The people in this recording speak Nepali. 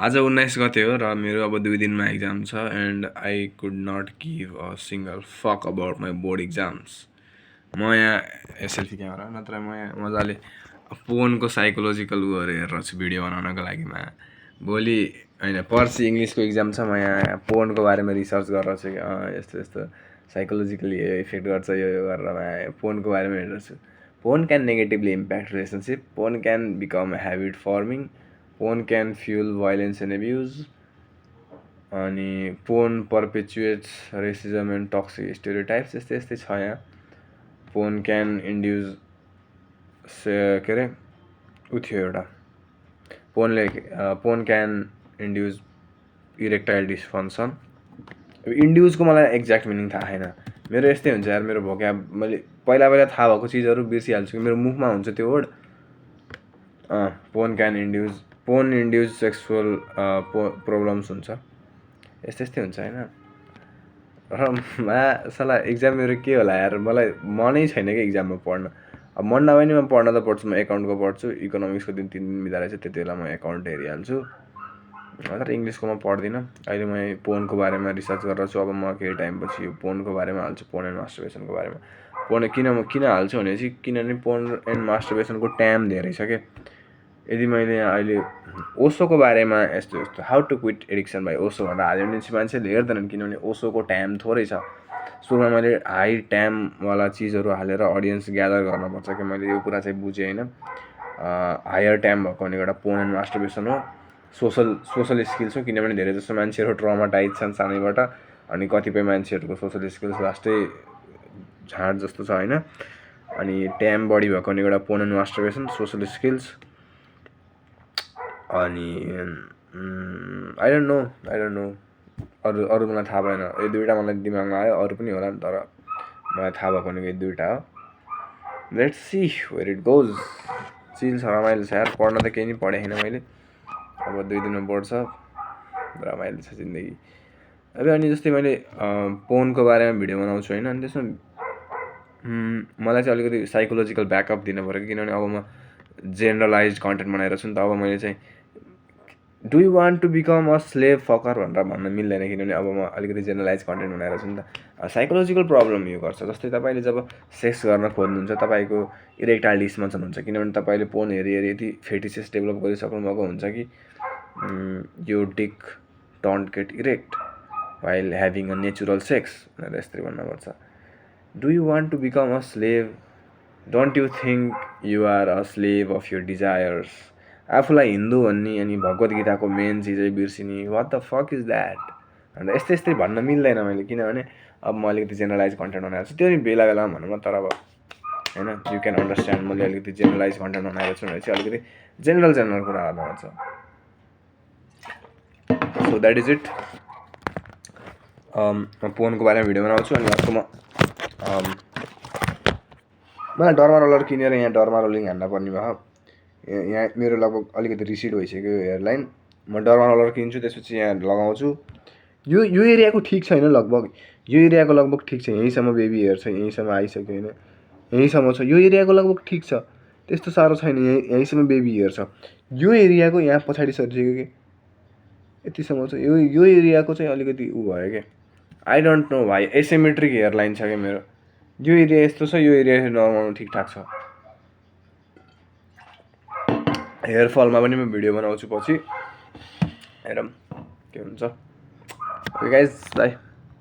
आज 19 गते हो र मेरो अब 2 दिनमा एक्जाम छ and I could not give a single fuck about my board exams. म यहाँ एसएलसी क्यामेरा नत्र म यहाँ मजाले पोनको साइकोलोजिकल उयोहरू हेरेर छु भिडियो बनाउनको लागि। भोलि होइन पर्सि इङ्ग्लिसको इक्जाम छ। म यहाँ पोनको बारेमा रिसर्च गरेर छु कि यस्तो यस्तो साइकोलोजिकली यो इफेक्ट गर्छ यो गरेर पोनको बारेमा हेरेर छु। Porn can negatively impact relationship, porn can become habit forming, porn can fuel violence and abuse, अनि porn perpetuates racism and toxic stereotypes, यस्तै यस्तै छ यहाँ। पोन क्यान इन्ड्युस के अरे उ थियो एउटा पोन क्यान इन्ड्युस इरेक्टाइल डिसफङ्सन। इन्ड्युसको मलाई एक्ज्याक्ट मिनिङ थाहा छैन। मेरो यस्तै हुन्छ यार, मेरो भोक्याब मैले पहिला थाहा भएको चिजहरू बिर्सिहाल्छु कि मेरो मुखमा हुन्छ त्यो वर्ड। पोन इन्ड्युस सेक्सुअल प्रब्लम्स हुन्छ, यस्तै यस्तै हुन्छ होइन। र साला इक्जाम मेरो के होला यार, मलाई मनै छैन कि इक्जाममा पढ्न। अब मन नभए नि म पढ्न त पढ्छु, म एकाउन्टको पढ्छु। इकोनोमिक्सको 3 दिन बिदा रहेछ, त्यति बेला म एकाउन्ट हेरिहाल्छु। तर इङ्ग्लिसको म पढ्दिनँ। अहिले म पोनको बारेमा रिसर्च गरेर छु। अब म केही टाइमपछि यो पोनको बारेमा हाल्छु, पोन एन्ड मास्टरबेसनको बारेमा। किन हाल्छु भनेपछि किनभने पोन एन्ड मास्टरबेसनको टाइम धेरै छ क्या। यदि मैले अहिले ओसोको बारेमा यस्तो how to quit addiction by Osho भनेर हाल्यो भने चाहिँ मान्छेले हेर्दैनन्, किनभने ओसोको टाइम थोरै छ। सुरुमा मैले हाई टाइमवाला चिजहरू हालेर अडियन्स ग्यादर गर्नुपर्छ कि मैले यो कुरा चाहिँ बुझेँ होइन। हायर टाइम भएको भनेको एउटा पोन एन्ड मास्टरबेसन हो, सोसल स्किल्स हो। किनभने धेरै जस्तो मान्छेहरू ट्रमाटाइज छन् सानैबाट, अनि कतिपय मान्छेहरूको सोसल स्किल्स लास्टै झाँट जस्तो छ होइन। अनि टाइम बढी भएको भनेको एउटा पोन एन्ड मास्टरबेसन, सोसल स्किल्स। अनि आई डोन्ट नो अरू मलाई थाहा भएन। यो दुईवटा मलाई दिमागमा आयो, अरू पनि होला तर मलाई थाहा भएको भनेको यो दुईवटा हो। Let's see where it goes. Chill छ, रमाइलो छ यार। पढ्न त केही नि पढेको छैन मैले। अब 2 दिनमा बोर्ड छ, रमाइलो छ जिन्दगी। अनि जस्तै मैले पोनको बारेमा भिडियो बनाउँछु होइन, अनि त्यसमा मलाई चाहिँ अलिकति साइकोलोजिकल ब्याकअप दिनु पऱ्यो, किनभने अब म जेनरलाइज कन्टेन्ट बनाइरहेको छु नि त। अब मैले चाहिँ do you want to become a slave fucker भनेर भन्न मिल्दैन, किनभने अब म अलिकति जेनरलाइज कन्टेन्ट बनाइरहेको छु नि त। साइकोलोजिकल प्रब्लम यो गर्छ। जस्तै तपाईँले जब सेक्स गर्न खोज्नुहुन्छ, तपाईँको इरेक्टाइल डिसफङ्सन हुन्छ, किनभने तपाईँले पोन हेरी यति फेटिसेस डेभलप गरिसक्नु भएको हुन्छ कि यो dick don't get erect while having a natural sex भनेर यसरी भन्नुपर्छ। Do you want to become a slave, don't you think you are a slave of your desires. आफूलाई हिन्दू भन्ने अनि भगवत गीताको मेन चिजै बिर्सिने, what the fuck is that भनेर यस्तै भन्न मिल्दैन मैले, किनभने अब म अलिकति जेनरलाइज कन्टेन्ट बनाइरहेको छु। त्यो नि बेला बेलामा भनौँ न, तर अब होइन यु क्यान अन्डरस्ट्यान्ड मैले अलिकति जेनरलाइज कन्टेन्ट बनाइरहेको छु भने चाहिँ अलिकति जेनरल कुरा गर्नुपर्छ। So that is it. म पोनको बारेमा भिडियो बनाउँछु। अनि अर्को मलाई डरमा रोलर किनेर यहाँ डरमा रोलिङ हान्न पर्ने भयो। यहाँ मेरो लगभग अलिकति रिसिड भइसक्यो हेयरलाइन। म डरमा रोलर किन्छु, त्यसपछि यहाँ लगाउँछु। यो एरियाको ठिक छैन, लगभग यो एरियाको लगभग ठिक छ। यहीँसम्म बेबी हेयर छ, यहीँसम्म आइसक्यो होइन, यहीँसम्म छ। यो एरियाको लगभग ठिक छ, त्यस्तो साह्रो छैन। यहीँसम्म बेबी हेयर छ। यो एरियाको यहाँ पछाडि सरिसक्यो कि यतिसम्म छ। यो एरियाको चाहिँ अलिकति उ भयो क्या। आई डोन्ट नो भाइ, एसिमेट्रिक हेयरलाइन छ क्या मेरो। यो एरिया यस्तो छ, यो एरिया नर्मल ठिकठाक छ। हेयरफलमा पनि म भिडियो बनाउँछु पछि, हेरौँ के हुन्छ। Okay guys, by.